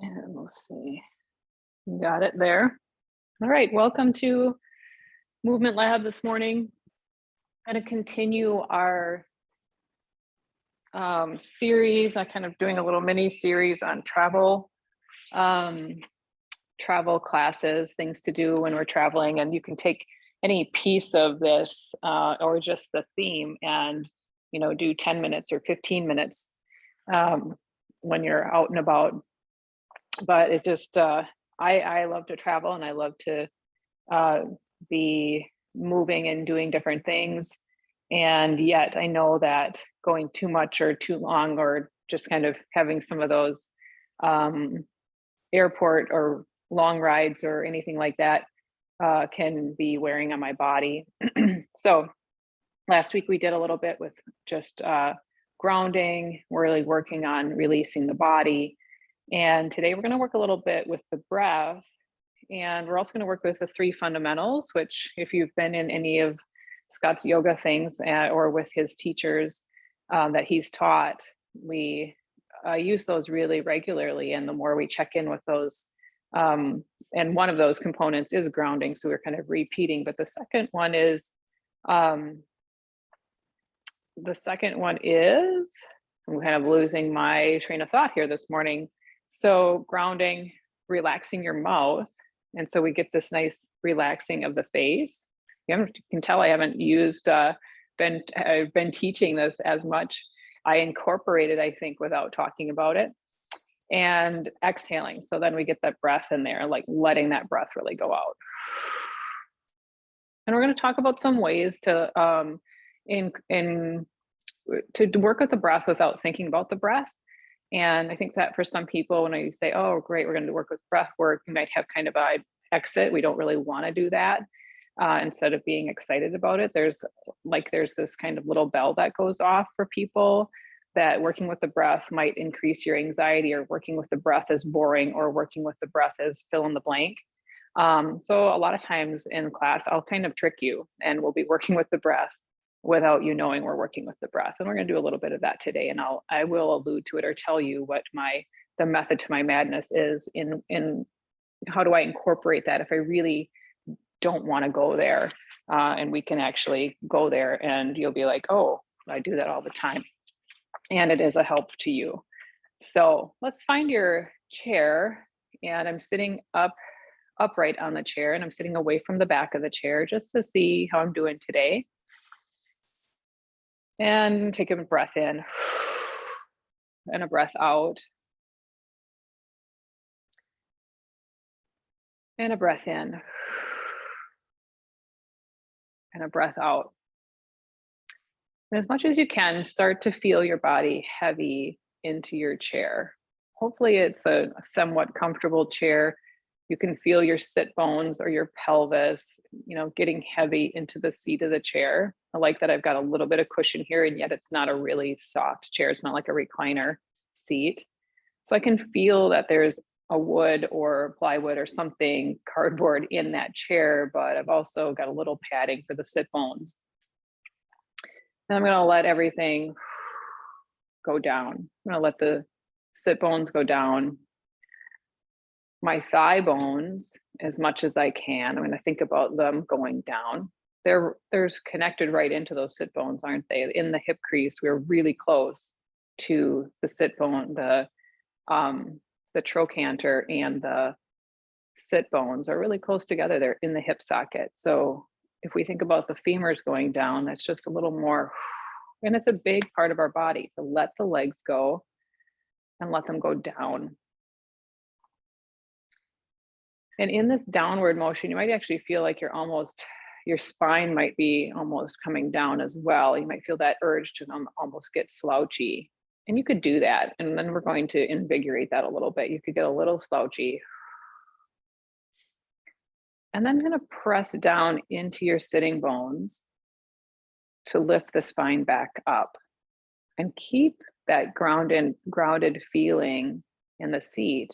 And let's see, got it there. All right, welcome to Movement Lab this morning. I'm going to continue our series. I'm kind of doing a little mini series on um, travel classes, things to do when we're traveling. And you can take any piece of this or just the theme and, do 10 minutes or 15 minutes when you're out and about. But it just, I love to travel and I love to uh, be moving and doing different things. And yet I know that going too much or too long, or just kind of having some of those um, airport or long rides or anything like that can be wearing on my body. So last week we did a little bit with just grounding, we're really working on releasing the body. And today we're going to work a little bit with the breath. And we're also going to work with the three fundamentals, which, if you've been in any of Scott's yoga things or with his teachers that he's taught, we use those really regularly. And the more we check in with those, and one of those components is grounding. So we're kind of repeating. But um, I'm kind of losing my train of thought here this morning. So grounding, relaxing your mouth. And so we get this nice relaxing of the face. You can tell I haven't I've been teaching this as much. I incorporated, I think, without talking about it. And exhaling. So then we get that breath in there, like letting that breath really go out. And we're going to talk about some ways to to work with the breath without thinking about the breath. And I think that for some people, when I say, oh, great, we're going to work with breath work, you might have kind of a exit. We don't really want to do that. Instead of being excited about it, there's this kind of little bell that goes off for people that working with the breath might increase your anxiety, or working with the breath is boring, or working with the breath is fill in the blank. So a lot of times in class, I'll kind of trick you and we'll be working with the breath without you knowing we're working with the breath. And we're going to do a little bit of that today. And I will allude to it or tell you what the method to my madness is in how do I incorporate that if I really don't want to go there. And we can actually go there and you'll be like, oh, I do that all the time. And it is a help to you. So let's find your chair. And I'm sitting upright on the chair, and I'm sitting away from the back of the chair just to see how I'm doing today. And take a breath in and a breath out. And a breath in and a breath out. And as much as you can, start to feel your body heavy into your chair. Hopefully it's a somewhat comfortable chair. You can feel your sit bones or your pelvis, getting heavy into the seat of the chair. I like that I've got a little bit of cushion here, and yet it's not a really soft chair. It's not like a recliner seat. So I can feel that there's a wood or plywood or something, cardboard in that chair, but I've also got a little padding for the sit bones. And I'm going to let everything go down. I'm going to let the sit bones go down. My thigh bones, as much as I can. I'm going to think about them going down. They're connected right into those sit bones, aren't they? In the hip crease, we're really close to the sit bone. The trochanter and the sit bones are really close together. They're in the hip socket. So if we think about the femurs going down, that's just a little more, and it's a big part of our body to let the legs go and let them go down. And in this downward motion, you might actually feel like your spine might be almost coming down as well. You might feel that urge to almost get slouchy. And you could do that. And then we're going to invigorate that a little bit. You could get a little slouchy. And then I'm going to press down into your sitting bones to lift the spine back up. And keep that grounded feeling in the seat,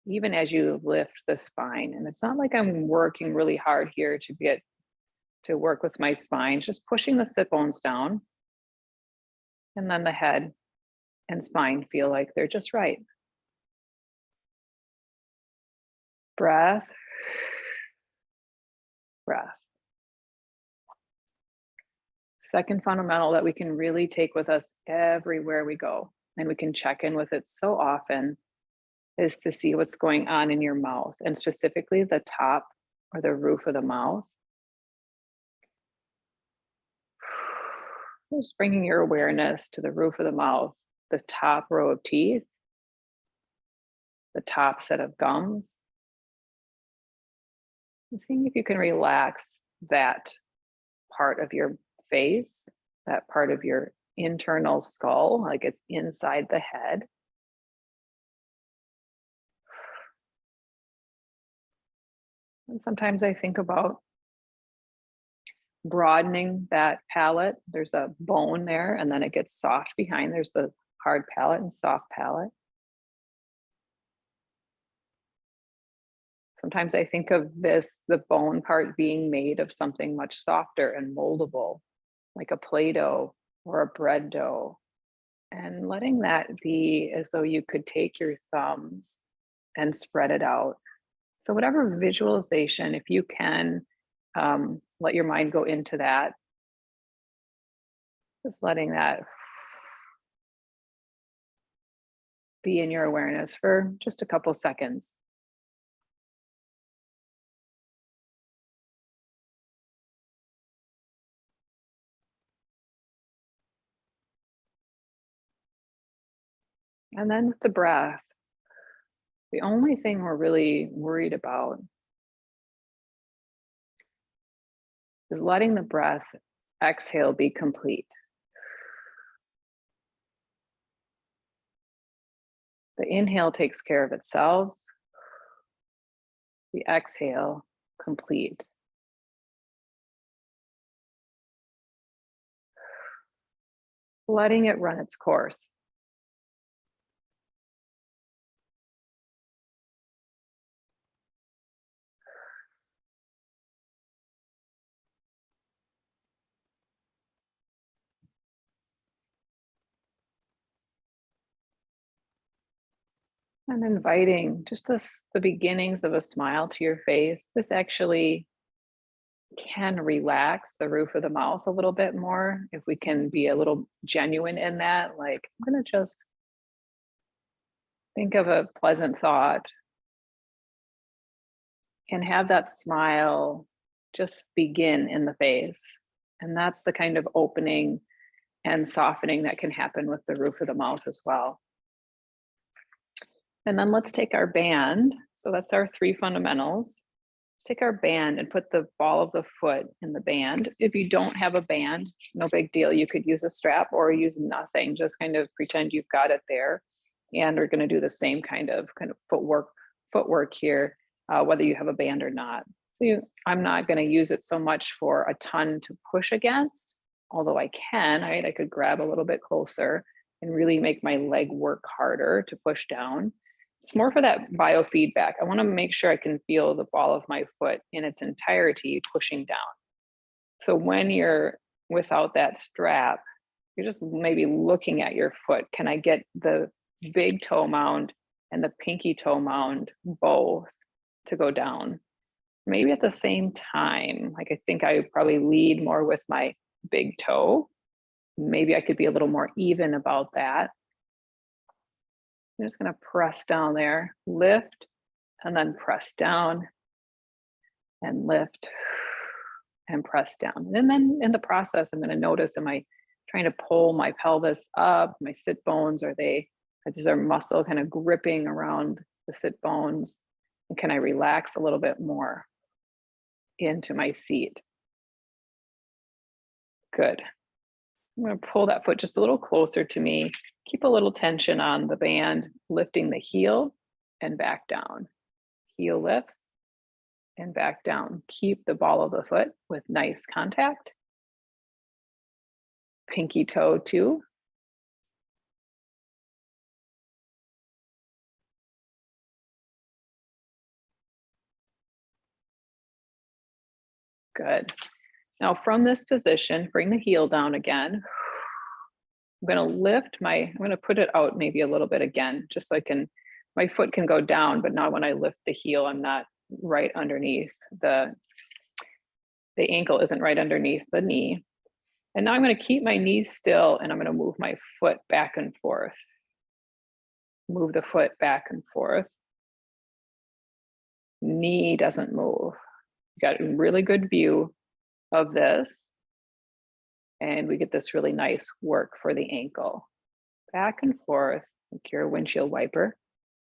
even as you lift the spine. And it's not like I'm working really hard here to work with my spine, just pushing the sit bones down. And then the head and spine feel like they're just right. breath, breath. Second fundamental that we can really take with us everywhere we go, and we can check in with it so often, is to see what's going on in your mouth, and specifically the top or the roof of the mouth. Just bringing your awareness to the roof of the mouth, the top row of teeth, the top set of gums, and seeing if you can relax that part of your face, that part of your internal skull, like it's inside the head. And sometimes I think about broadening that palate. There's a bone there, and then it gets soft behind. There's the hard palate and soft palate. Sometimes I think of this, the bone part, being made of something much softer and moldable, like a Play-Doh or a bread dough, and letting that be as though you could take your thumbs and spread it out. So, whatever visualization, if you can let your mind go into that, just letting that be in your awareness for just a couple seconds. And then with the breath, the only thing we're really worried about is letting the breath exhale be complete. The inhale takes care of itself, the exhale complete. Letting it run its course. And inviting just the beginnings of a smile to your face. This actually can relax the roof of the mouth a little bit more if we can be a little genuine in that. Like, I'm going to just think of a pleasant thought and have that smile just begin in the face. And that's the kind of opening and softening that can happen with the roof of the mouth as well. And then let's take our band. So that's our 3 fundamentals. Take our band and put the ball of the foot in the band. If you don't have a band, no big deal. You could use a strap or use nothing. Just kind of pretend you've got it there. And we're going to do the same kind of footwork here, whether you have a band or not. So I'm not going to use it so much for a ton to push against, although I can, right? I could grab a little bit closer and really make my leg work harder to push down. It's more for that biofeedback. I want to make sure I can feel the ball of my foot in its entirety pushing down. So when you're without that strap, you're just maybe looking at your foot. Can I get the big toe mound and the pinky toe mound both to go down? Maybe at the same time. Like, I think I would probably lead more with my big toe. Maybe I could be a little more even about that. I'm just going to press down there, lift, and then press down and lift and press down. And then in the process, I'm going to notice, am I trying to pull my pelvis up, my sit bones? Is there muscle kind of gripping around the sit bones? And can I relax a little bit more into my seat? Good. I'm going to pull that foot just a little closer to me. Keep a little tension on the band, lifting the heel and back down. Heel lifts and back down. Keep the ball of the foot with nice contact. Pinky toe too. Good. Now from this position, bring the heel down again. I'm going to put it out maybe a little bit again, just so my foot can go down, but not when I lift the heel, I'm not right underneath the ankle isn't right underneath the knee. And now I'm going to keep my knees still and I'm going to move my foot back and forth. Move the foot back and forth. Knee doesn't move. You got a really good view of this. And we get this really nice work for the ankle. Back and forth, like your windshield wiper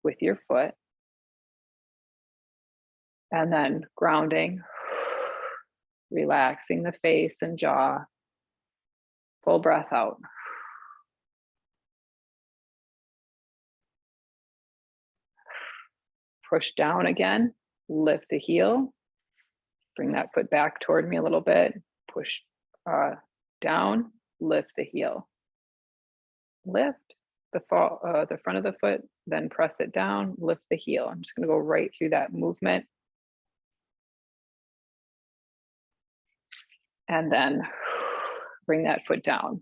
with your foot. And then grounding, relaxing the face and jaw. Full breath out. Push down again, lift the heel. Bring that foot back toward me a little bit. Push down, lift the heel. Lift the front of the foot, then press it down, lift the heel. I'm just going to go right through that movement. And then bring that foot down.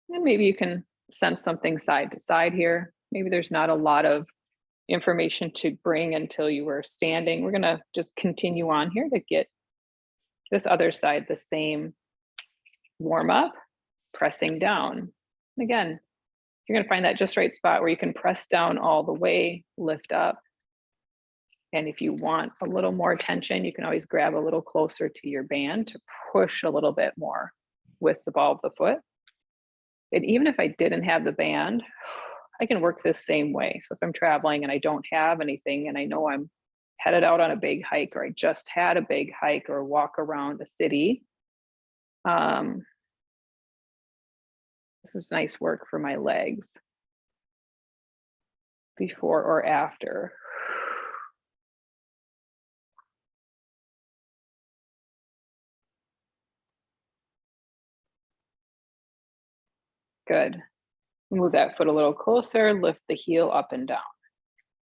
And maybe you can sense something side to side here. Maybe there's not a lot of information to bring until you were standing. We're going to just continue on here to get this other side the same warm up, pressing down. Again, you're going to find that just right spot where you can press down all the way, lift up. And if you want a little more tension, you can always grab a little closer to your band to push a little bit more with the ball of the foot. And even if I didn't have the band, I can work this same way. So if I'm traveling and I don't have anything and I know I'm headed out on a big hike, or I just had a big hike or walk around a city, this is nice work for my legs before or after. Good. Move that foot a little closer, lift the heel up and down,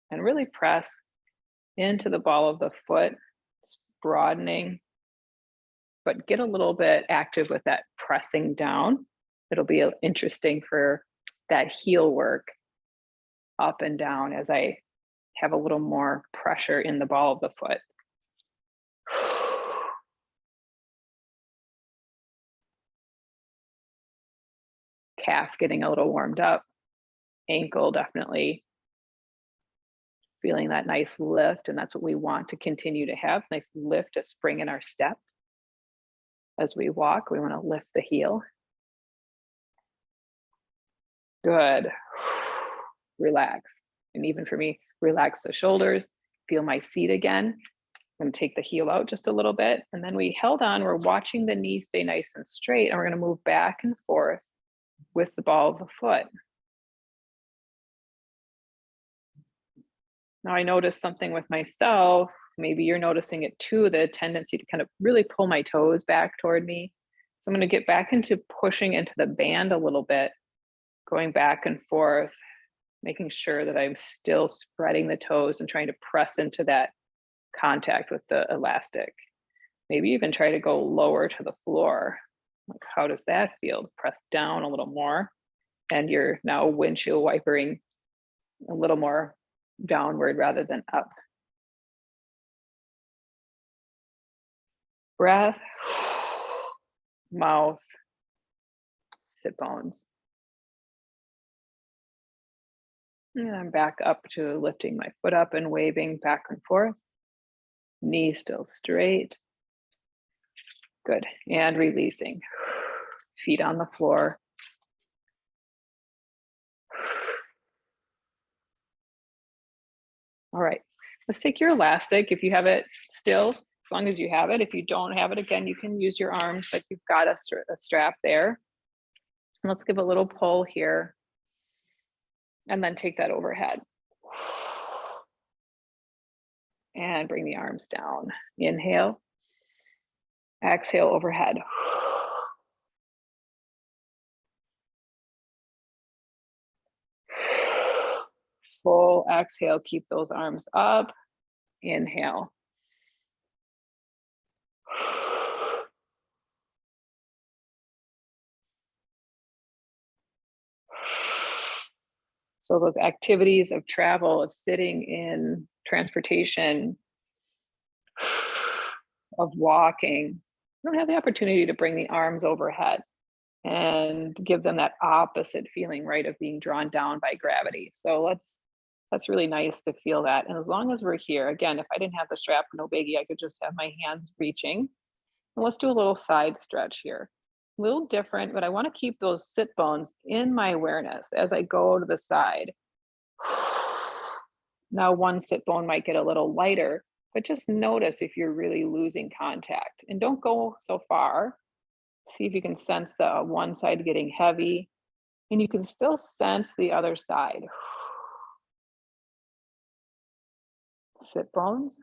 and really press into the ball of the foot. It's broadening, but get a little bit active with that pressing down. It'll be interesting for that heel work up and down as I have a little more pressure in the ball of the foot. Calf getting a little warmed up, ankle definitely feeling that nice lift, and that's what we want to continue to have. Nice lift, a spring in our step. As we walk, we want to lift the heel. Good. Relax. And even for me, relax the shoulders, feel my seat again. I'm going to take the heel out just a little bit. And then we held on, we're watching the knee stay nice and straight, and we're going to move back and forth with the ball of the foot. Now I noticed something with myself, maybe you're noticing it too, the tendency to kind of really pull my toes back toward me. So I'm going to get back into pushing into the band a little bit, going back and forth, making sure that I'm still spreading the toes and trying to press into that contact with the elastic. Maybe even try to go lower to the floor. Like, how does that feel? Press down a little more, and you're now windshield wipering a little more downward rather than up. Breath, mouth, sit bones. And I'm back up to lifting my foot up and waving back and forth. Knee still straight. Good. And releasing. Feet on the floor. All right. Let's take your elastic if you have it still, as long as you have it. If you don't have it, again, you can use your arms, but you've got a strap there. And let's give a little pull here. And then take that overhead. And bring the arms down. Inhale. Exhale overhead. Full exhale, keep those arms up. Inhale. So those activities of travel, of sitting in transportation of walking, you don't have the opportunity to bring the arms overhead and give them that opposite feeling, right, of being drawn down by gravity. So that's really nice to feel that. And as long as we're here, again, if I didn't have the strap, no biggie, I could just have my hands reaching. And let's do a little side stretch here. A little different, but I want to keep those sit bones in my awareness as I go to the side. Now, one sit bone might get a little lighter, but just notice if you're really losing contact and don't go so far. See if you can sense the one side getting heavy and you can still sense the other side. Sit bones.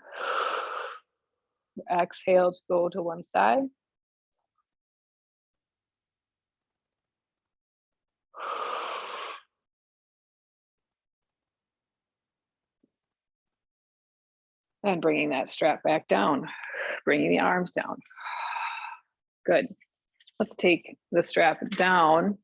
Exhale to go to one side. And bringing that strap back down, bringing the arms down. Good. Let's take the strap down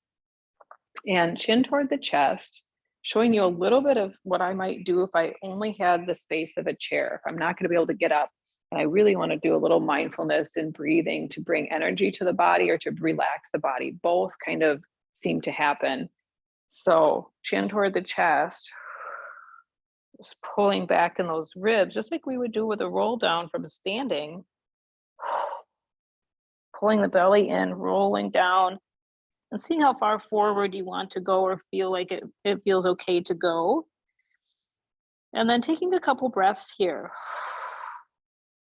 and chin toward the chest, showing you a little bit of what I might do if I only had the space of a chair. If I'm not going to be able to get up and I really want to do a little mindfulness and breathing to bring energy to the body or to relax the body, both kind of seem to happen. So chin toward the chest, just pulling back in those ribs, just like we would do with a roll down from standing. Pulling the belly in, rolling down, and see how far forward you want to go or feel like it feels okay to go. And then taking a couple breaths here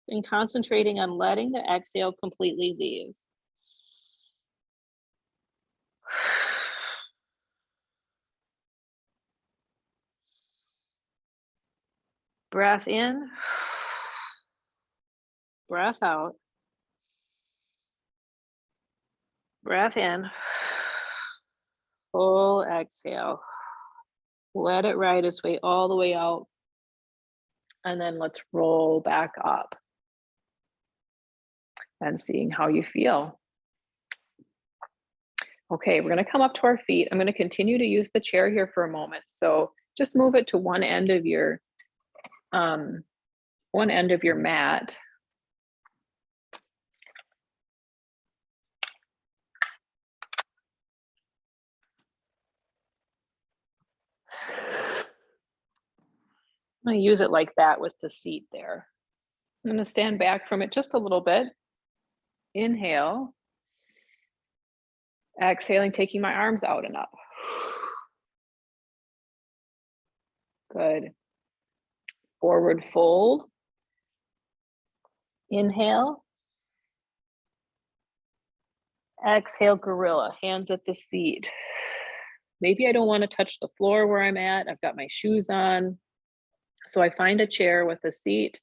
and concentrating on letting the exhale completely leave. Breath in, breath out. Breath in, full exhale. Let it ride its way all the way out. And then let's roll back up and seeing how you feel. Okay, we're going to come up to our feet. I'm going to continue to use the chair here for a moment. So just move it to one end of your mat. I'm going to use it like that with the seat there. I'm going to stand back from it just a little bit. Inhale. Exhaling, taking my arms out and up. Good. Forward fold. Inhale. Exhale, gorilla, hands at the seat. Maybe I don't want to touch the floor where I'm at. I've got my shoes on. So I find a chair with a seat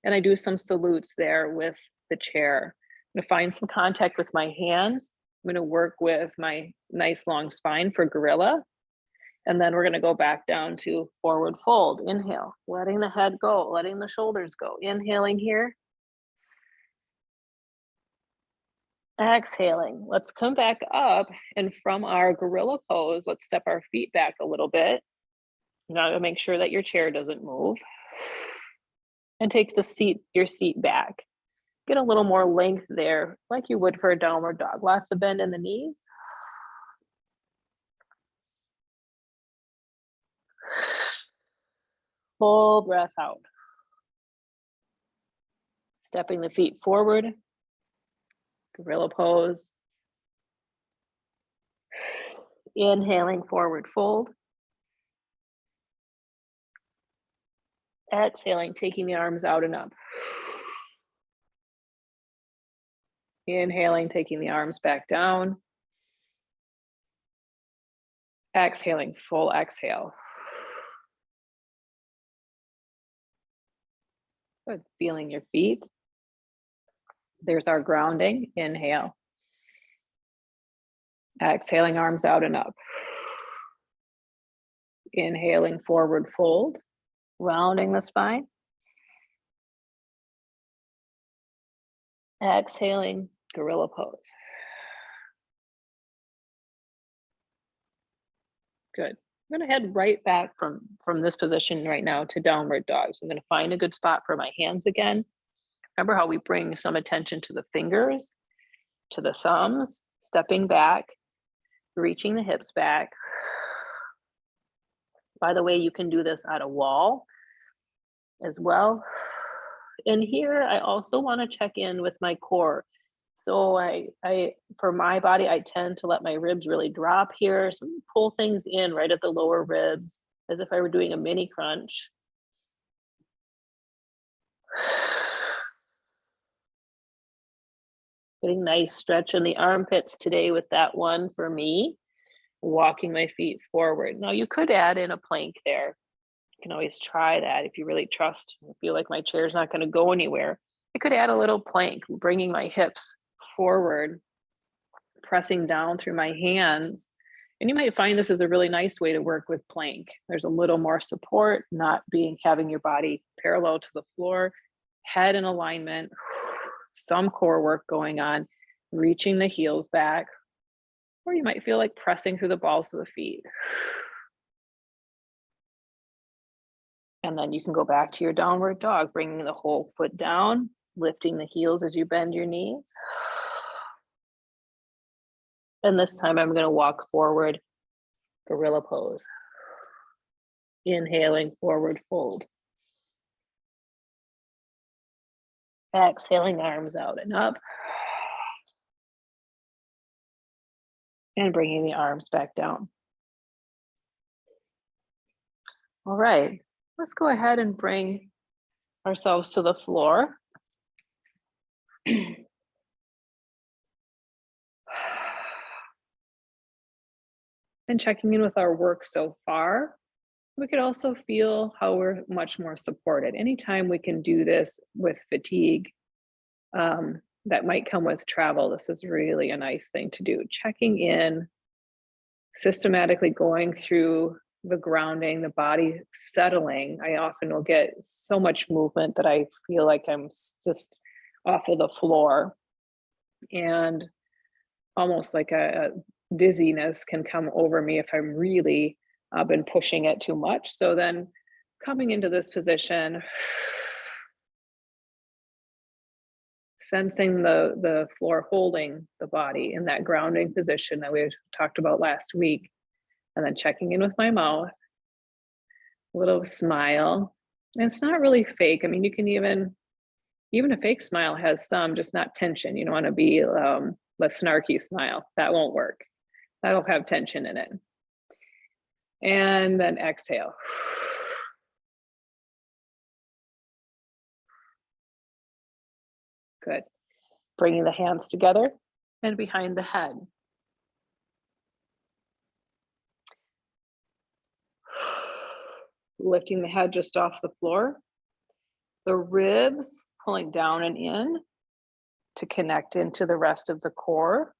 and I do some salutes there with the chair. I'm gonna find some contact with my hands. I'm gonna work with my nice long spine for gorilla. And then we're gonna go back down to forward fold. Inhale, letting the head go, letting the shoulders go. Inhaling here. Exhaling. Let's come back up, and from our gorilla pose, let's step our feet back a little bit. You gotta make sure that your chair doesn't move. And take your seat back. Get a little more length there, like you would for a downward dog. Lots of bend in the knees. Full breath out. Stepping the feet forward. Gorilla pose. Inhaling, forward fold. Exhaling, taking the arms out and up. Inhaling, taking the arms back down. Exhaling, full exhale. Good. Feeling your feet. There's our grounding. Inhale. Exhaling, arms out and up. Inhaling, forward fold. Rounding the spine. Exhaling, gorilla pose. Good. I'm gonna head right back from this position right now to downward dog. So I'm gonna find a good spot for my hands again. Remember how we bring some attention to the fingers, to the thumbs, stepping back, reaching the hips back. By the way, you can do this at a wall as well. And here I also want to check in with my core. So I for my body, I tend to let my ribs really drop here. So pull things in right at the lower ribs as if I were doing a mini crunch. Getting nice stretch in the armpits today with that one for me. Walking my feet forward. Now you could add in a plank there. You can always try that if you really trust and feel like my chair's not going to go anywhere. I could add a little plank, bringing my hips forward, pressing down through my hands. And you might find this is a really nice way to work with plank. There's a little more support, not having your body parallel to the floor, head in alignment, some core work going on, reaching the heels back, or you might feel like pressing through the balls of the feet. And then you can go back to your downward dog, bringing the whole foot down, lifting the heels as you bend your knees. And this time I'm going to walk forward, gorilla pose. Inhaling, forward fold. Exhaling, arms out and up. And bringing the arms back down. All right, let's go ahead and bring ourselves to the floor. And checking in with our work so far. We could also feel how we're much more supported. Anytime we can do this with fatigue, that might come with travel, this is really a nice thing to do. Checking in, systematically going through the grounding, the body settling. I often will get so much movement that I feel like I'm just off of the floor, and almost like a dizziness can come over me if I'm really been pushing it too much. So then coming into this position, sensing the floor holding the body in that grounding position that we talked about last week, and then checking in with my mouth, a little smile. And it's not really fake. I mean, you can even a fake smile has some, just not tension. You don't want to be a snarky smile. That won't work. That'll have tension in it. And then exhale. Good. Bringing the hands together and behind the head. Lifting the head just off the floor. The ribs pulling down and in to connect into the rest of the core.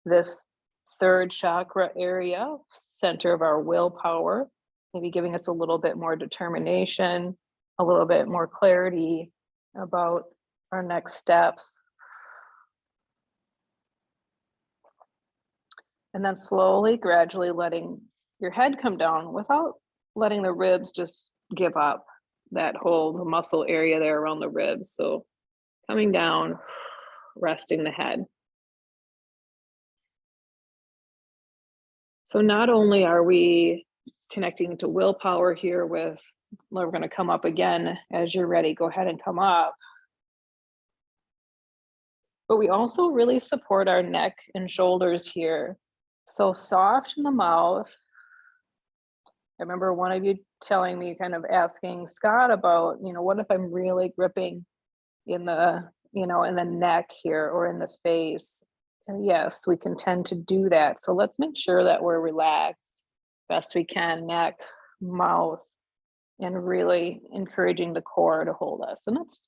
This third chakra area, center of our willpower, maybe giving us a little bit more determination, a little bit more clarity about our next steps. And then slowly, gradually letting your head come down without letting the ribs just give up, that whole muscle area there around the ribs. So coming down, resting the head. So not only are we connecting to willpower here with, we're going to come up again as you're ready, go ahead and come up. But we also really support our neck and shoulders here. So soft in the mouth. I remember one of you telling me, kind of asking Scott about, what if I'm really gripping in the, in the neck here or in the face? And yes, we can tend to do that. So let's make sure that we're relaxed best we can, neck, mouth, and really encouraging the core to hold us. And that's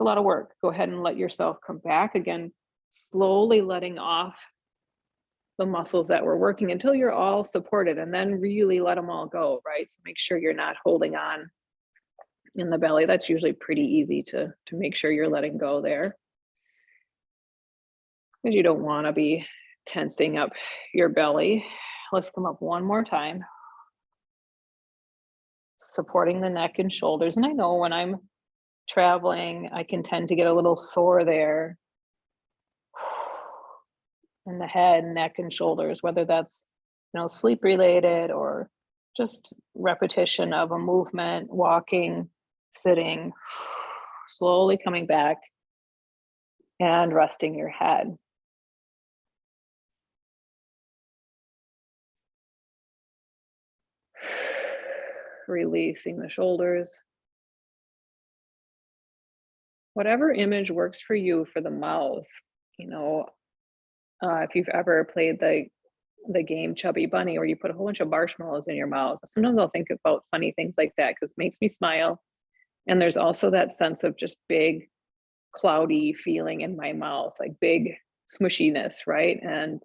a lot of work. Go ahead and let yourself come back again, slowly letting off the muscles that we're working until you're all supported, and then really let them all go, right? So make sure you're not holding on in the belly. That's usually pretty easy to make sure you're letting go there. Because you don't want to be tensing up your belly. Let's come up one more time, supporting the neck and shoulders. And I know when I'm traveling, I can tend to get a little sore there in the head, neck, and shoulders, whether that's, sleep related or just repetition of a movement, walking, sitting, slowly coming back and resting your head. Releasing the shoulders. Whatever image works for you for the mouth, if you've ever played the game Chubby Bunny, where you put a whole bunch of marshmallows in your mouth, sometimes I'll think about funny things like that because it makes me smile. And there's also that sense of just big, cloudy feeling in my mouth, like big smushiness, right? And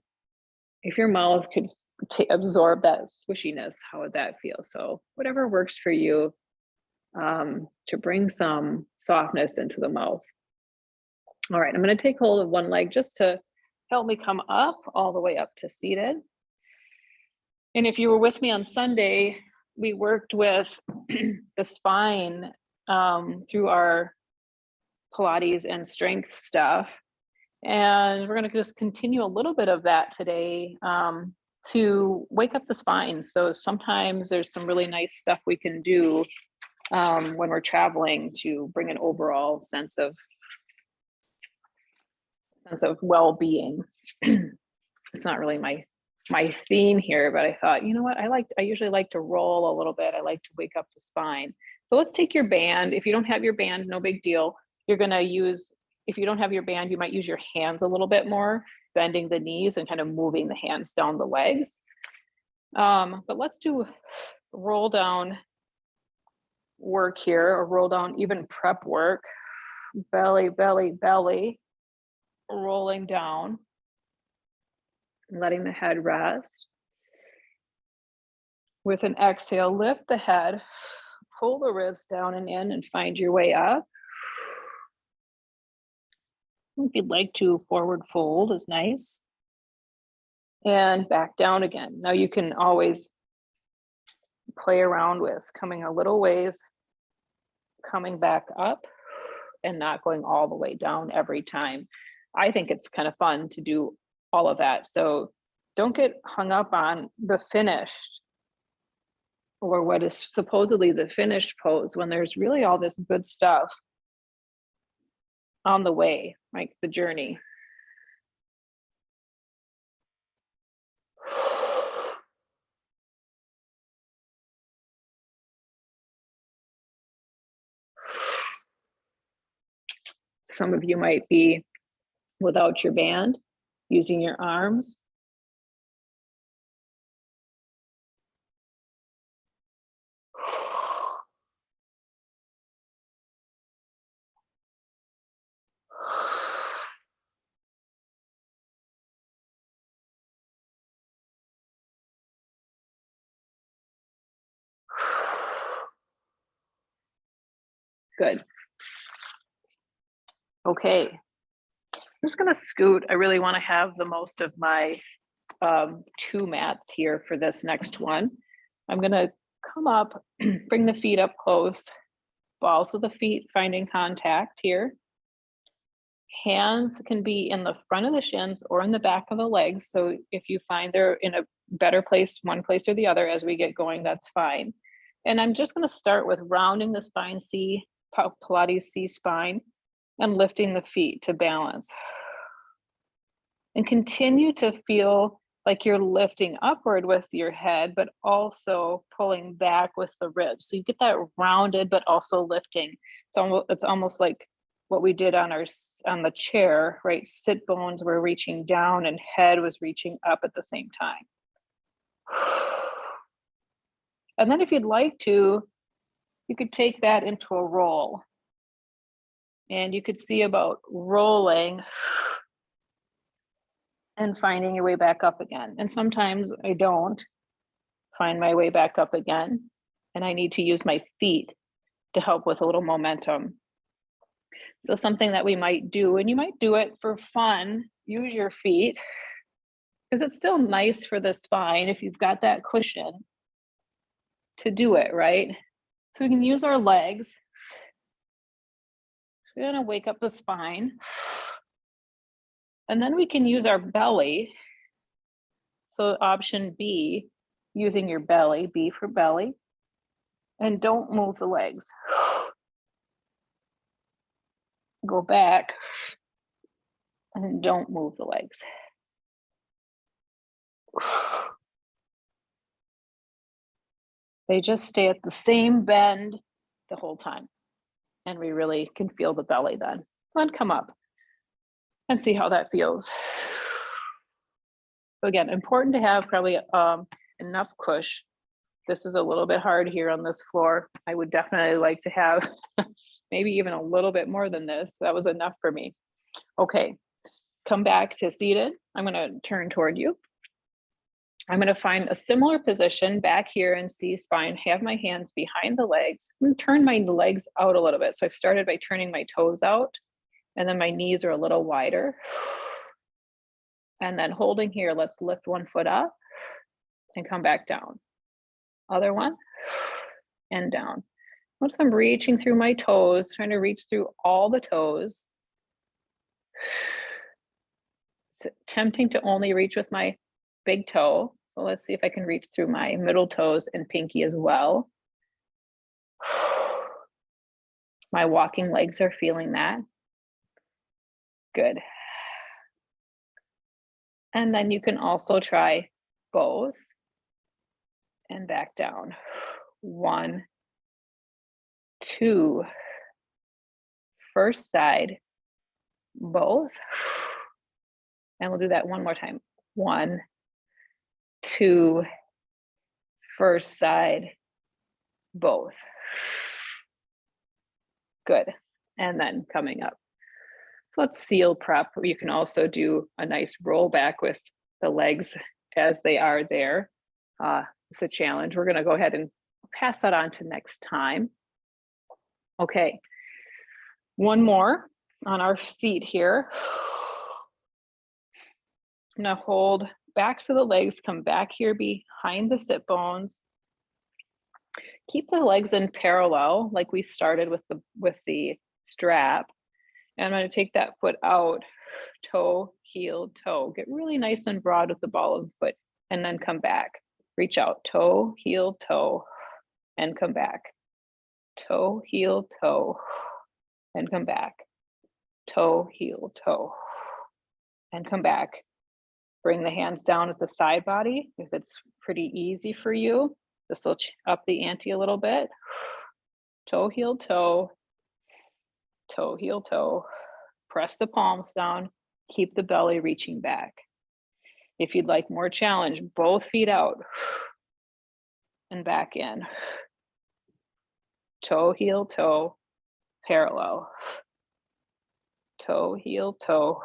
if your mouth could absorb that squishiness, how would that feel? So whatever works for you, to bring some softness into the mouth. All right, I'm going to take hold of one leg just to help me come up all the way up to seated. And if you were with me on Sunday, we worked with the spine through our Pilates and strength stuff. And we're going to just continue a little bit of that today to wake up the spine. So sometimes there's some really nice stuff we can do when we're traveling to bring an overall sense of well-being. It's not really my theme here, but I thought, you know what, I usually like to roll a little bit. I like to wake up the spine. So let's take your band. If you don't have your band, no big deal. You're going to use, if you don't have your band, you might use your hands a little bit more, bending the knees and kind of moving the hands down the legs. But let's do roll down work here, or roll down, even prep work. Belly, belly, belly, rolling down, letting the head rest. With an exhale, lift the head, pull the ribs down and in, and find your way up. If you'd like to, forward fold is nice. And back down again. Now you can always play around with coming a little ways, coming back up, and not going all the way down every time. I think it's kind of fun to do all of that. So don't get hung up on the finished, or what is supposedly the finished pose, when there's really all this good stuff on the way, like the journey. Some of you might be without your band, using your arms. Good. Okay. I'm just going to scoot. I really want to have the most of my 2 mats here for this next one. I'm going to come up, bring the feet up close, balls of the feet finding contact here. Hands can be in the front of the shins or in the back of the legs. So if you find they're in a better place, one place or the other as we get going, that's fine. And I'm just going to start with rounding the spine, C, Pilates C spine, and lifting the feet to balance. And continue to feel like you're lifting upward with your head, but also pulling back with the ribs. So you get that rounded, but also lifting. It's almost like what we did on the chair, right? Sit bones were reaching down and head was reaching up at the same time. And then if you'd like to, you could take that into a roll. And you could see about rolling and finding your way back up again. And sometimes I don't find my way back up again, and I need to use my feet to help with a little momentum. So something that we might do, and you might do it for fun, use your feet because it's still nice for the spine if you've got that cushion to do it, right? So we can use our legs. We're gonna wake up the spine. And then we can use our belly. So option B, using your belly, B for belly. And don't move the legs. Go back and don't move the legs. They just stay at the same bend the whole time. And we really can feel the belly then. Then come up and see how that feels. So again, important to have probably enough cush. This is a little bit hard here on this floor. I would definitely like to have maybe even a little bit more than this. That was enough for me. Okay, come back to seated. I'm gonna turn toward you. I'm gonna find a similar position back here in C spine, have my hands behind the legs. I'm gonna turn my legs out a little bit. So I've started by turning my toes out, and then my knees are a little wider. And then holding here, let's lift one foot up and come back down. Other one, and down. Once I'm reaching through my toes, trying to reach through all the toes. It's tempting to only reach with my big toe. So let's see if I can reach through my middle toes and pinky as well. My walking legs are feeling that. Good. And then you can also try both and back down. 1, 2. First side, both. And we'll do that one more time. 1, 2, first side, both. Good. And then coming up. So let's seal prep. You can also do a nice roll back with the legs as they are there. It's a challenge. We're gonna go ahead and pass that on to next time. Okay, one more on our seat here. I'm gonna hold backs of the legs, come back here behind the sit bones. Keep the legs in parallel like we started with the strap. And I'm gonna take that foot out, toe, heel, toe. Get really nice and broad with the ball of the foot, and then come back. Reach out, toe, heel, toe, and come back. Toe, heel, toe, and come back. Toe, heel, toe, and come back. Bring the hands down at the side body. If it's pretty easy for you, this will up the ante a little bit. Toe, heel, toe, toe, heel, toe. Press the palms down. Keep the belly reaching back. If you'd like more challenge, both feet out and back in. Toe, heel, toe, parallel. Toe, heel, toe,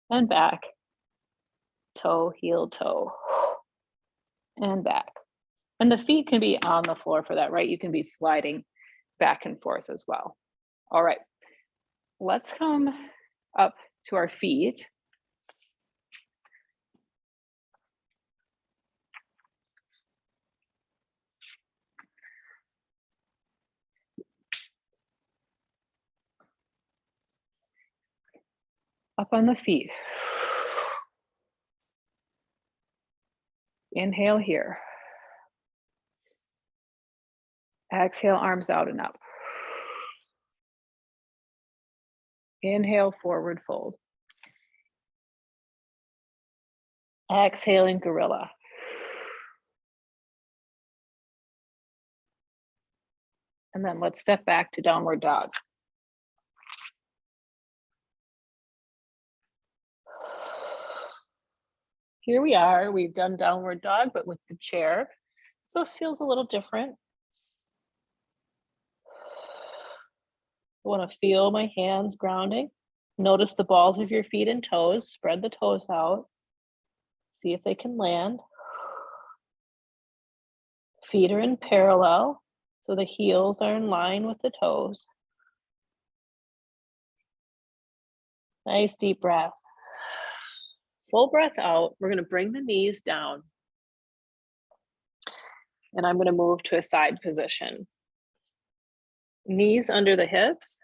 and back. Toe, heel, toe, and back. And the feet can be on the floor for that, right? You can be sliding back and forth as well. All right, let's come up to our feet. Up on the feet. Inhale here. Exhale, arms out and up. Inhale, forward fold. Exhaling, gorilla. And then let's step back to downward dog. Here we are, we've done downward dog, but with the chair. So this feels a little different. I want to feel my hands grounding. Notice the balls of your feet and toes. Spread the toes out. See if they can land. Feet are in parallel, so the heels are in line with the toes. Nice deep breath. Full breath out. We're gonna bring the knees down. And I'm gonna move to a side position. Knees under the hips.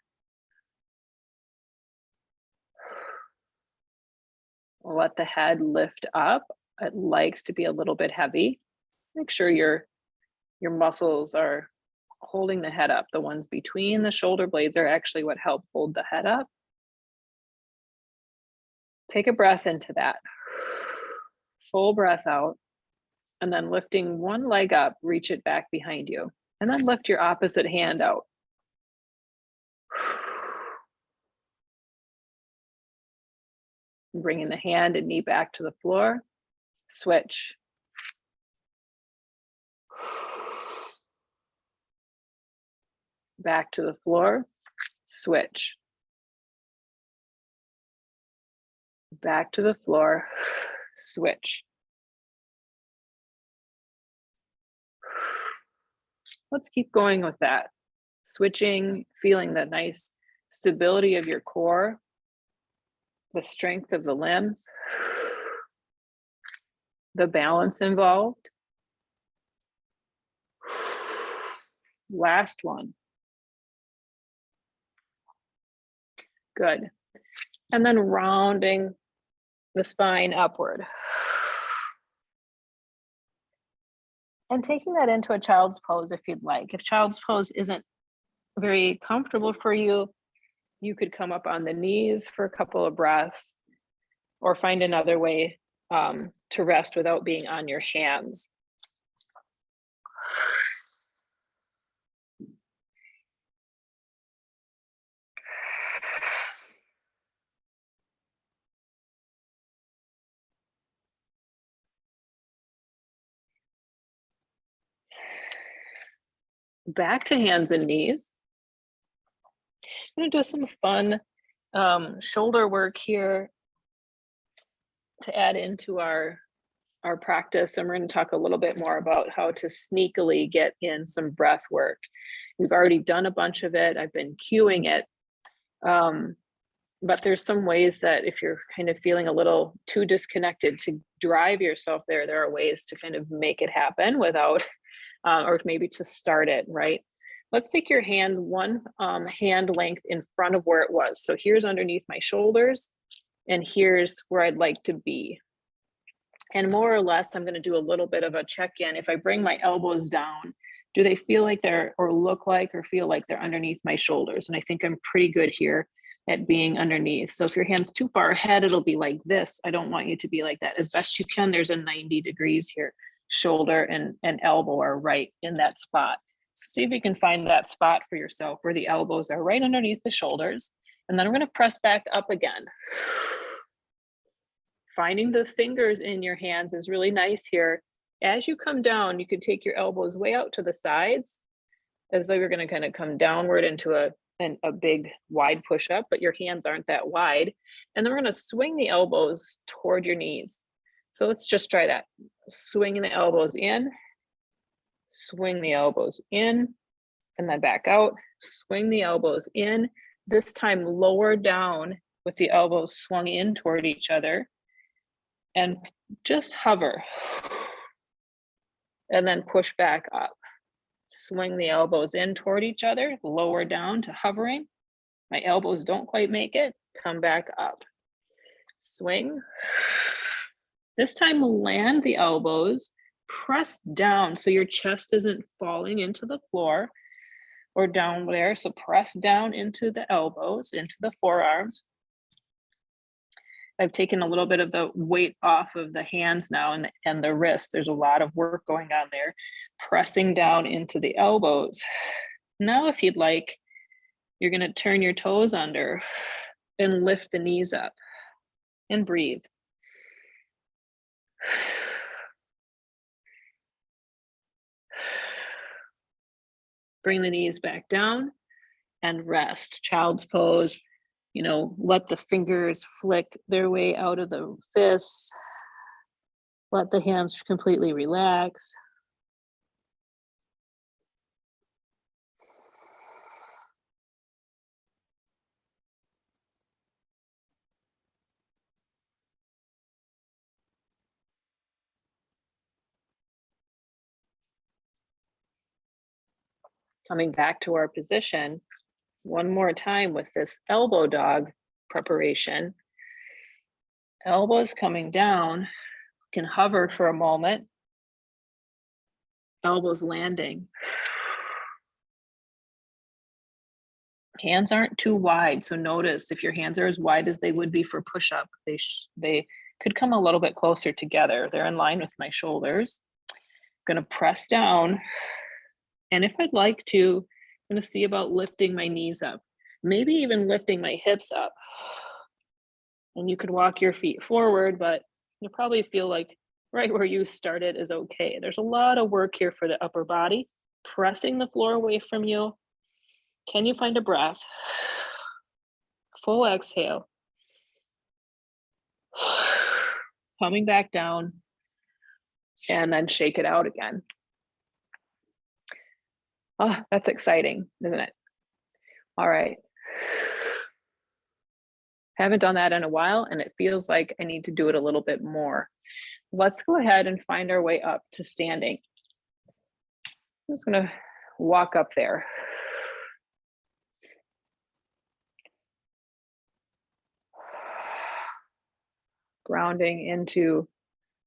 Let the head lift up. It likes to be a little bit heavy. Make sure your muscles are holding the head up. The ones between the shoulder blades are actually what help hold the head up. Take a breath into that. Full breath out. And then lifting one leg up, reach it back behind you. And then lift your opposite hand out. Bringing the hand and knee back to the floor. Switch. Back to the floor. Switch. Back to the floor. Switch. Let's keep going with that. Switching, feeling the nice stability of your core, the strength of the limbs, the balance involved. Last one. Good. And then rounding the spine upward. And taking that into a child's pose if you'd like. If child's pose isn't very comfortable for you, you could come up on the knees for a couple of breaths or find another way to rest without being on your hands. Back to hands and knees. I'm going to do some fun shoulder work here to add into our practice. And we're going to talk a little bit more about how to sneakily get in some breath work. We've already done a bunch of it. I've been cueing it. But there's some ways that if you're kind of feeling a little too disconnected to drive yourself there are ways to kind of make it happen without, or maybe to start it, right? Let's take your hand one hand length in front of where it was. So here's underneath my shoulders, and here's where I'd like to be. And more or less, I'm going to do a little bit of a check-in. If I bring my elbows down, do they feel like they're, or look like, or feel like they're underneath my shoulders? And I think I'm pretty good here at being underneath. So if your hand's too far ahead, it'll be like this. I don't want you to be like that. As best you can, there's a 90 degrees here. Shoulder and elbow are right in that spot. So see if you can find that spot for yourself where the elbows are right underneath the shoulders. And then we're going to press back up again. Finding the fingers in your hands is really nice here. As you come down, you could take your elbows way out to the sides as though you're going to kind of come downward into a big wide push-up, but your hands aren't that wide. And then we're going to swing the elbows toward your knees. So let's just try that. Swinging the elbows in, swing the elbows in, and then back out. Swing the elbows in, this time lower down with the elbows swung in toward each other. And just hover. And then push back up. Swing the elbows in toward each other, lower down to hovering. My elbows don't quite make it. Come back up. Swing. This time land the elbows, press down so your chest isn't falling into the floor or down there. So press down into the elbows, into the forearms. I've taken a little bit of the weight off of the hands now and the wrists. There's a lot of work going on there. Pressing down into the elbows. Now, if you'd like, you're going to turn your toes under and lift the knees up and breathe. Bring the knees back down and rest. Child's pose. You know, let the fingers flick their way out of the fists. Let the hands completely relax. Coming back to our position one more time with this elbow dog preparation. Elbows coming down, can hover for a moment. Elbows landing. Hands aren't too wide, so notice if your hands are as wide as they would be for push-up, they could come a little bit closer together. They're in line with my shoulders. I'm gonna press down, and if I'd like to, I'm gonna see about lifting my knees up, maybe even lifting my hips up. And you could walk your feet forward, but you'll probably feel like right where you started is okay. There's a lot of work here for the upper body, pressing the floor away from you. Can you find a breath? Full exhale. Coming back down, and then shake it out again. Oh, that's exciting, isn't it? All right. Haven't done that in a while, and it feels like I need to do it a little bit more. Let's go ahead and find our way up to standing. I'm just gonna walk up there. Grounding into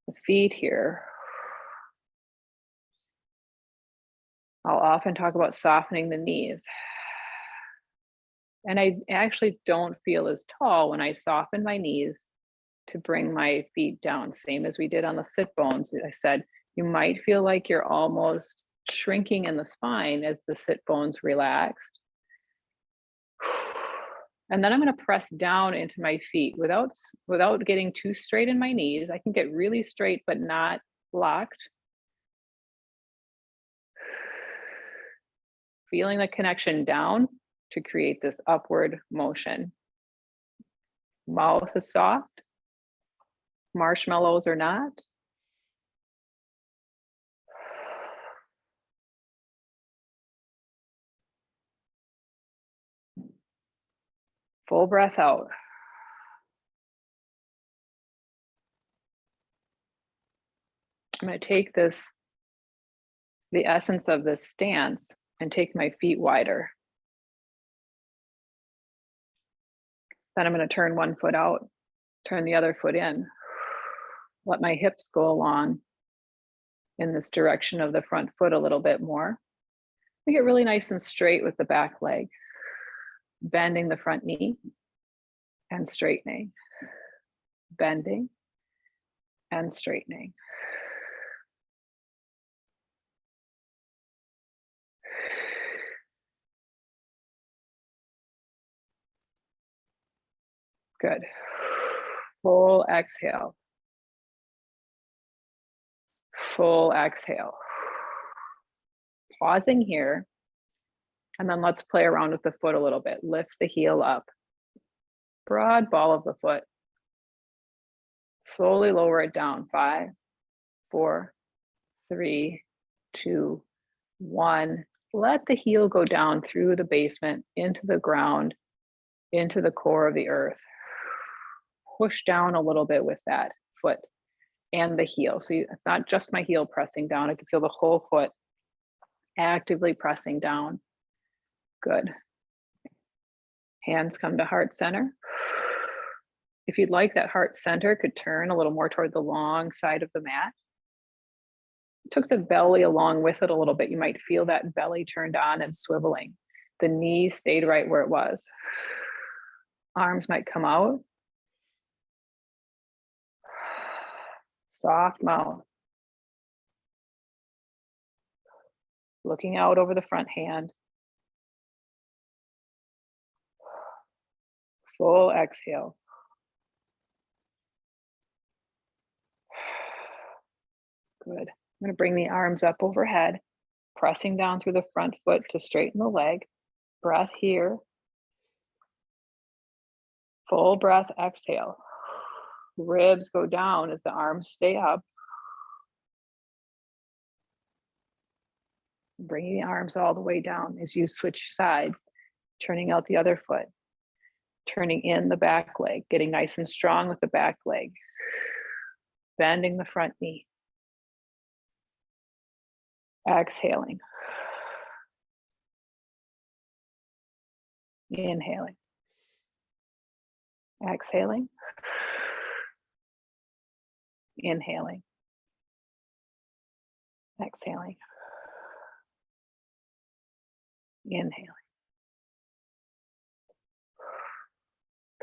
the feet here. I'll often talk about softening the knees. And I actually don't feel as tall when I soften my knees to bring my feet down, same as we did on the sit bones. I said, you might feel like you're almost shrinking in the spine as the sit bones relaxed. And then I'm going to press down into my feet without getting too straight in my knees. I can get really straight, but not locked. Feeling the connection down to create this upward motion. Mouth is soft, marshmallows or not. Full breath out. I'm going to take the essence of this stance and take my feet wider. Then I'm going to turn one foot out, turn the other foot in. Let my hips go along in this direction of the front foot a little bit more. Make it really nice and straight with the back leg. Bending the front knee and straightening. Bending and straightening. Good. Full exhale. Full exhale. Pausing here. And then let's play around with the foot a little bit. Lift the heel up. Broad ball of the foot. Slowly lower it down. 5, 4, 3, 2, 1. Let the heel go down through the basement, into the ground, into the core of the earth. Push down a little bit with that foot and the heel. So it's not just my heel pressing down. I can feel the whole foot actively pressing down. Good. Hands come to heart center. If you'd like, that heart center could turn a little more toward the long side of the mat. Took the belly along with it a little bit. You might feel that belly turned on and swiveling. The knee stayed right where it was. Arms might come out. Soft mouth. Looking out over the front hand. Full exhale. Good. I'm going to bring the arms up overhead, pressing down through the front foot to straighten the leg. Breath here. Full breath, exhale. Ribs go down as the arms stay up. Bringing the arms all the way down as you switch sides, turning out the other foot, turning in the back leg, getting nice and strong with the back leg, bending the front knee. Exhaling. Inhaling. Exhaling. Inhaling. Exhaling. Inhaling.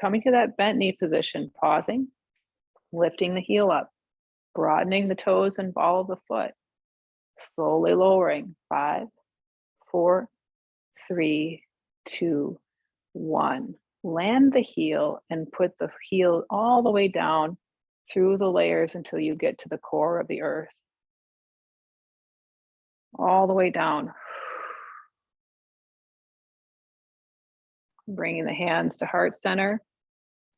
Coming to that bent knee position, pausing, lifting the heel up, broadening the toes and ball of the foot, slowly lowering. 5, 4, 3, 2, 1. Land the heel and put the heel all the way down through the layers until you get to the core of the earth. All the way down. Bringing the hands to heart center,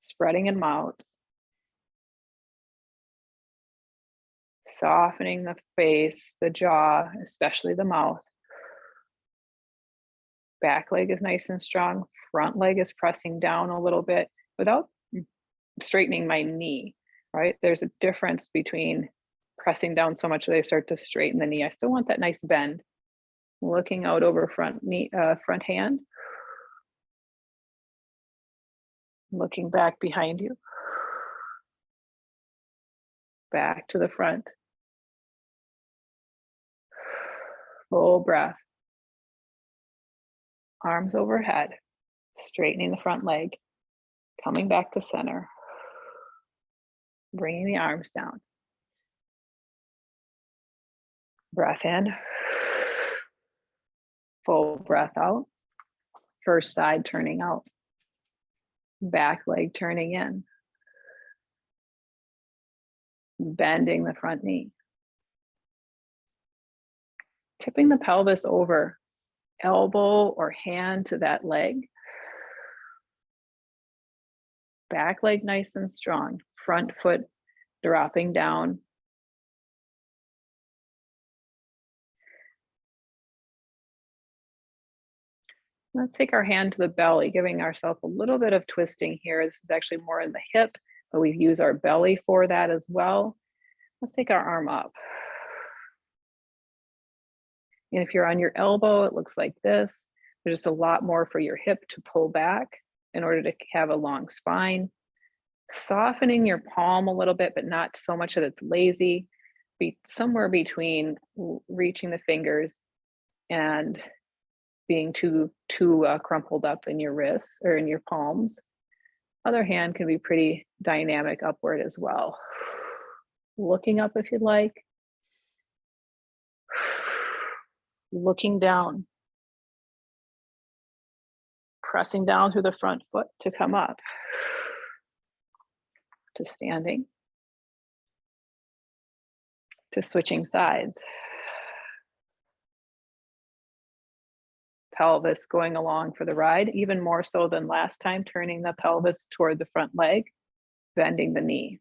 spreading them out. Softening the face, the jaw, especially the mouth. Back leg is nice and strong. Front leg is pressing down a little bit without straightening my knee, right? There's a difference between pressing down so much that I start to straighten the knee. I still want that nice bend. Looking out over front knee, front hand. Looking back behind you. Back to the front. Full breath. Arms overhead. Straightening the front leg. Coming back to center. Bringing the arms down. Breath in. Full breath out. First side turning out. Back leg turning in. Bending the front knee. Tipping the pelvis over. Elbow or hand to that leg. Back leg nice and strong. Front foot dropping down. Let's take our hand to the belly, giving ourselves a little bit of twisting here. This is actually more in the hip, but we use our belly for that as well. Let's take our arm up. And if you're on your elbow, it looks like this. There's just a lot more for your hip to pull back in order to have a long spine. Softening your palm a little bit, but not so much that it's lazy. Be somewhere between reaching the fingers and being too crumpled up in your wrists or in your palms. Other hand can be pretty dynamic upward as well. Looking up if you'd like. Looking down. Pressing down through the front foot to come up. To standing. To switching sides. Pelvis going along for the ride, even more so than last time, turning the pelvis toward the front leg, bending the knee.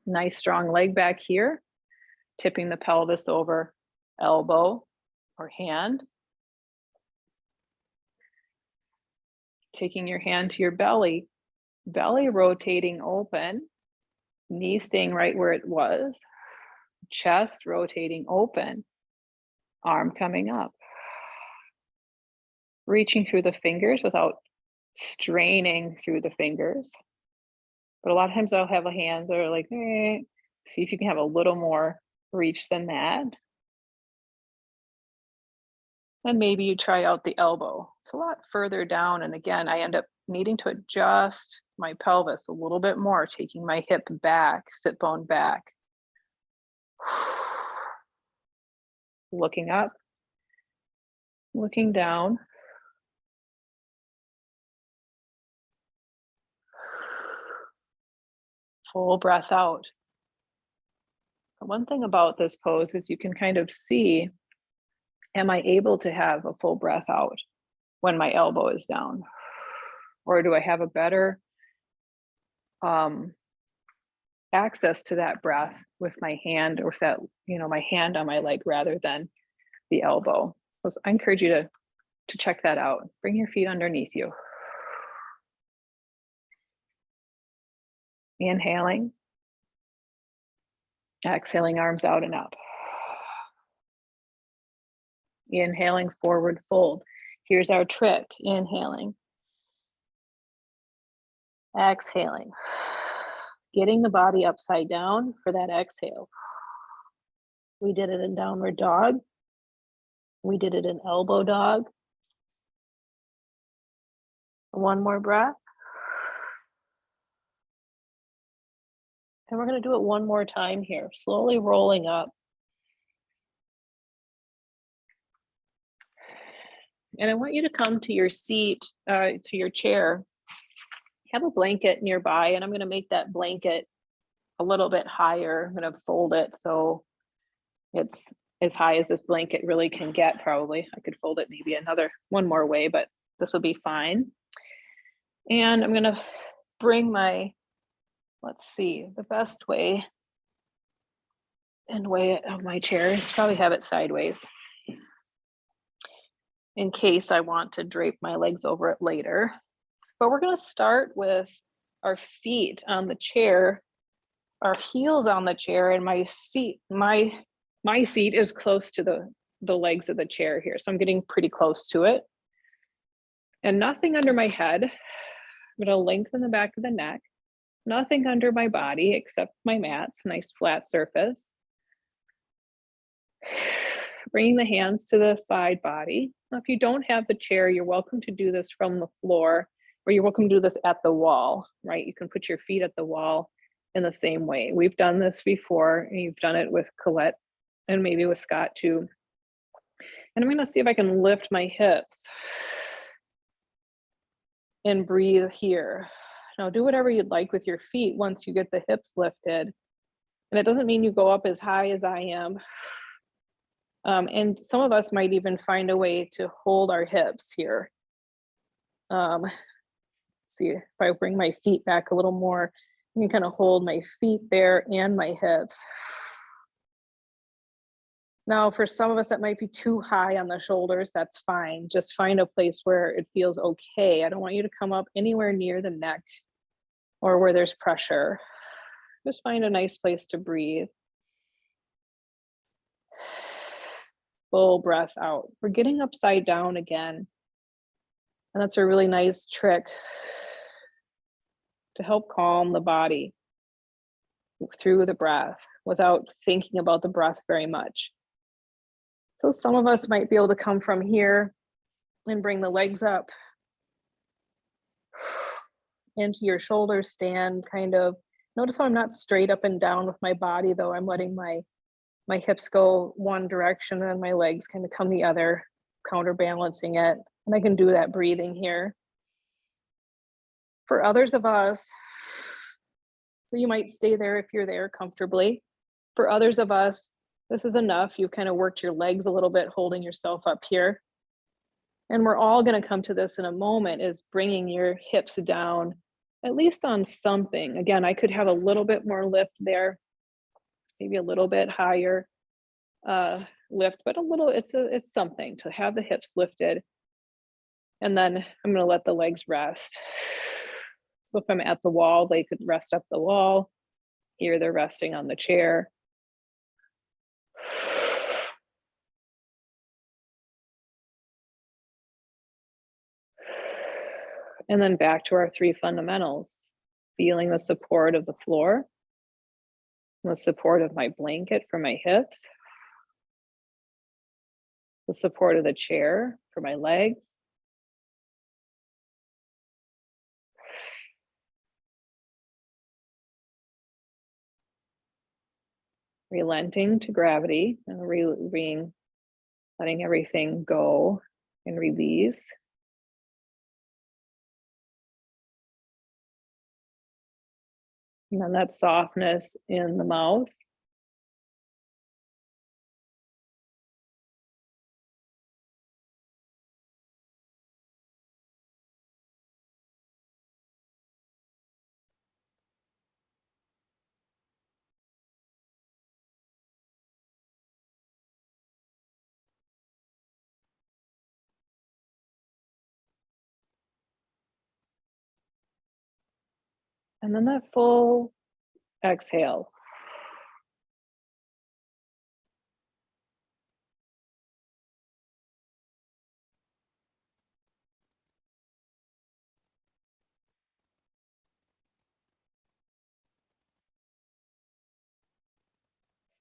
Nice strong leg back here, tipping the pelvis over, elbow or hand. Taking your hand to your belly, belly rotating open, knee staying right where it was, chest rotating open, arm coming up. Reaching through the fingers without straining through the fingers. But a lot of times I'll have hands that are like, see if you can have a little more reach than that. And maybe you try out the elbow. It's a lot further down. And again, I end up needing to adjust my pelvis a little bit more, taking my hip back, sit bone back. Looking up, looking down. Full breath out. One thing about this pose is you can kind of see, am I able to have a full breath out when my elbow is down? Or do I have a better access to that breath with my hand, or with that, my hand on my leg rather than the elbow? So I encourage you to check that out. Bring your feet underneath you. Inhaling. Exhaling, arms out and up. Inhaling, forward fold. Here's our trick. Inhaling, exhaling, getting the body upside down for that exhale. We did it in downward dog. We did it in elbow dog. One more breath. And we're going to do it one more time here, slowly rolling up. And I want you to come to your seat, to your chair. Have a blanket nearby, and I'm going to make that blanket a little bit higher. I'm going to fold it so it's as high as this blanket really can get, probably. I could fold it maybe one more way, but this will be fine. And I'm going to bring my, let's see, the best way and way of my chair is probably have it sideways in case I want to drape my legs over it later. But we're going to start with our feet on the chair, our heels on the chair, and my seat. My seat is close to the legs of the chair here, so I'm getting pretty close to it. And nothing under my head. I'm going to lengthen the back of the neck. Nothing under my body except my mats, nice flat surface. Bringing the hands to the side body. Now, if you don't have the chair, you're welcome to do this from the floor, or you're welcome to do this at the wall, right? You can put your feet at the wall in the same way. We've done this before, and you've done it with Colette and maybe with Scott too. And I'm going to see if I can lift my hips and breathe here. Now, do whatever you'd like with your feet once you get the hips lifted. And it doesn't mean you go up as high as I am. And some of us might even find a way to hold our hips here. See if I bring my feet back a little more, I can kind of hold my feet there and my hips. Now, for some of us that might be too high on the shoulders, that's fine. Just find a place where it feels okay. I don't want you to come up anywhere near the neck or where there's pressure. Just find a nice place to breathe. Full breath out. We're getting upside down again. And that's a really nice trick to help calm the body through the breath without thinking about the breath very much. So some of us might be able to come from here and bring the legs up into your shoulder stand, kind of. Notice how I'm not straight up and down with my body, though. I'm letting my hips go one direction and my legs kind of come the other, counterbalancing it. And I can do that breathing here. For others of us, so you might stay there if you're there comfortably. For others of us, this is enough. You've kind of worked your legs a little bit, holding yourself up here. And we're all going to come to this in a moment, is bringing your hips down, at least on something. Again, I could have a little bit more lift there, maybe a little bit higher lift, but a little, it's something to have the hips lifted. And then I'm going to let the legs rest. So if I'm at the wall, they could rest up the wall. Here they're resting on the chair. And then back to our three fundamentals, feeling the support of the floor, the support of my blanket for my hips, the support of the chair for my legs, relenting to gravity and letting everything go and release. And then that softness in the mouth. And then that full exhale.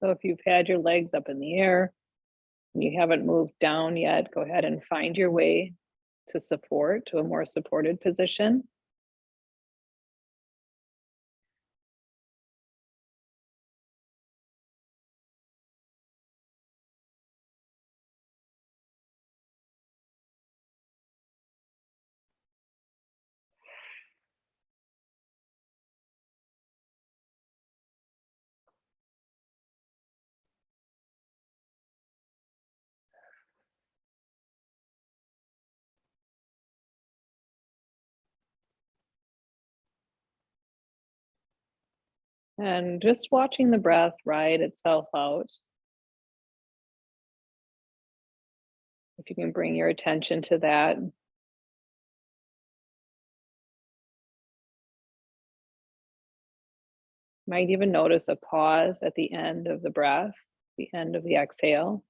So if you've had your legs up in the air and you haven't moved down yet, go ahead and find your way to support, to a more supported position. And just watching the breath ride itself out. If you can bring your attention to that. Might even notice a pause at the end of the breath, the end of the exhale.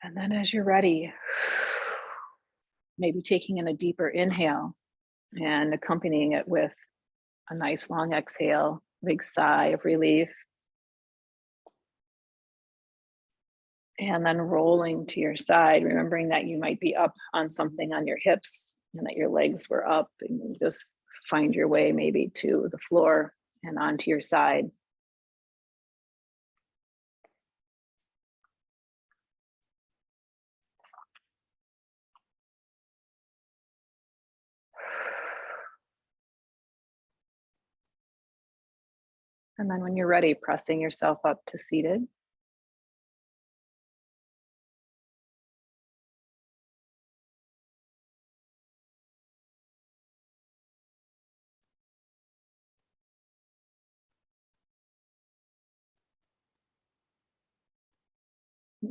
And then as you're ready, maybe taking in a deeper inhale and accompanying it with a nice long exhale, big sigh of relief. And then rolling to your side, remembering that you might be up on something on your hips and that your legs were up, and you just find your way maybe to the floor and onto your side. And then when you're ready, pressing yourself up to seated.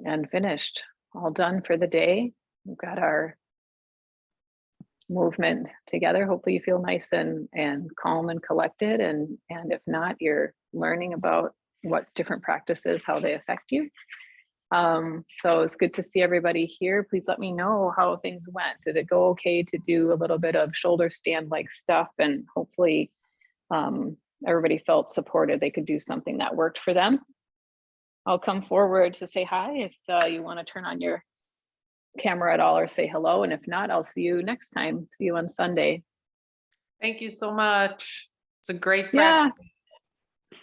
And finished. All done for the day. We've got our movement together. Hopefully you feel nice and calm and collected. And if not, you're learning about what different practices, how they affect you. So it's good to see everybody here. Please let me know how things went. Did it go okay to do a little bit of shoulder stand like stuff? And hopefully everybody felt supported. They could do something that worked for them. I'll come forward to say hi if you want to turn on your camera at all or say hello. And if not, I'll see you next time. See you on Sunday. Thank you so much. It's a great Yeah. practice.